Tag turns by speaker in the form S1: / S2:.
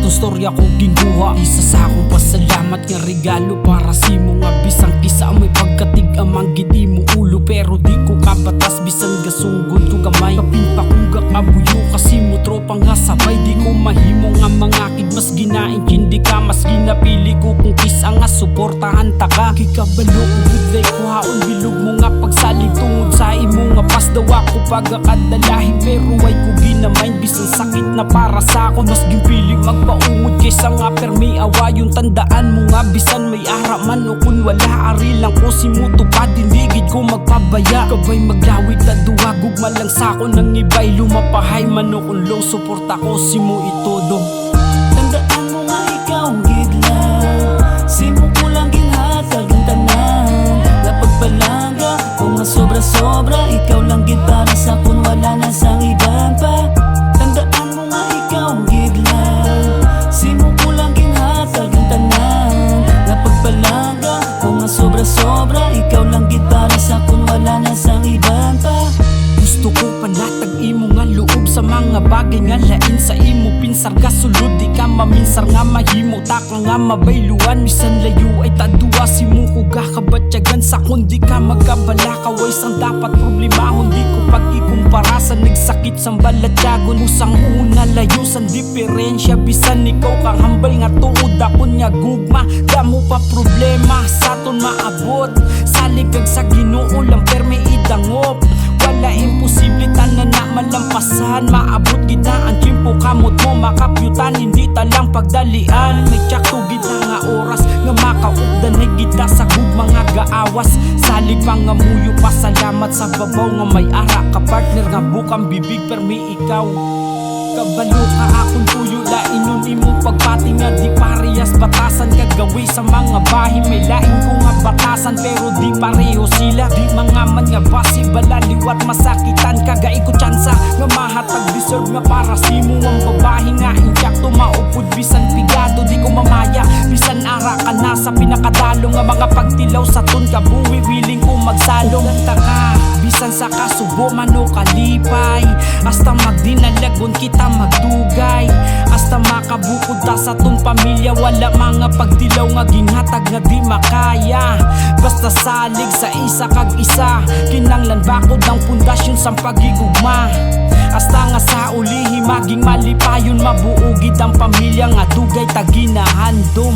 S1: atong storya ko ginguha. Isa sa akong pasalamat nga regalo para si mo nga bisang kisa may pagkatig amang gidi mo ulo. Pero di ko kabatas bisan gasunggod ko gamay. Kapin pa kong gakabuyo kasi mo tropa nga sabay. Di ko mahimo nga mga kid mas ginaintindi ka. Mas ginapili ko kung kisa nga suportahan ta ka. Kikabalo ko gudlay ko haon bilog mo nga pagsalig tungod sa imo nga pas daw ako pagakadalahin. Pero ay ko ginamain bisan sakit na para sa ako. Mas gimpili magpaungod kaysa nga permi awayon. Tandaan mo nga bisan may ara man o kun wala ari lang ko si mo tupad. Dindigid ko magpabaya kabay maglawig na duwagog malang sa ako nang ibay lumapahay man o kun low suporta ko si mo itodo.
S2: Tandaan mo nga ikaw ang gidlang si mo ko lang ginhatag ang tanan. Napagpalaga kung nga sobra-sobra ikaw lang gid para sa kun wala na sang iban pa. Tandaan mo nga ikaw ang gidlang si mo ko lang ginhatag ang tanan. Napagpalaga kung nga sobra-sobra ikaw lang gid para sa kun wala na sang iban pa.
S1: Gusto ko panatag imo nga loob sa mga bagay nga lain sa imo pinsar ka sulod. Di ka maminsar nga mahimo taka nga mabayluan. Bisan layo ay taduwa si mo ko gakabatyagan sa kundi ka magkabala kaway sang dapat problemahon. Di ko pag-ikumpara sa nagsakit sang balatyagon. Usang una layo sang diferensya bisan ikaw kang hambal nga tuod akon nga gugma. Damo pa problema sa ton maabot salig kag sa Ginoo lang perme idangop. Wala imposible tanan na malampasan. Maabot kita ang tiyempo kamot mo makapyutan. Hindi talang pagdalian. May tiyakto kita nga oras nga makaugdan na kita sa gugma nga gaawas. Salig pa nga muyo pasalamat sa babaw nga may ara ka partner nga bukang bibig permi ikaw. Kabalo ka akong tuyo lainon imong pagpati nga di parehas batasan. Kagawi sa mga bahi may lain ko nga batasan pero di pareho sila. Di mga man nga basi balaliwat masakitan kagay ko tsansa nga mahatag deserve nga para si mo ang babahi nga insyakto maupod bisan pigado. Di ko mamaya bisan ara ka na sa pinakadalo nga mga pagtilaw sa ton kabuwi willing ko magsalong. Ganta ka bisan sa kasubo man o kalipay hasta magdinalagon kita magdugay. Hasta makabukod ta sa ton pamilya wala mga pagtilaw nga ginhatag nga di makaya. Basta salig sa isa kag isa kinanglan bakod ang pundasyon sa pagigugma. Hasta nga sa ulihi maging malipayon mabuugid ang pamilya nga dugay taginahandom.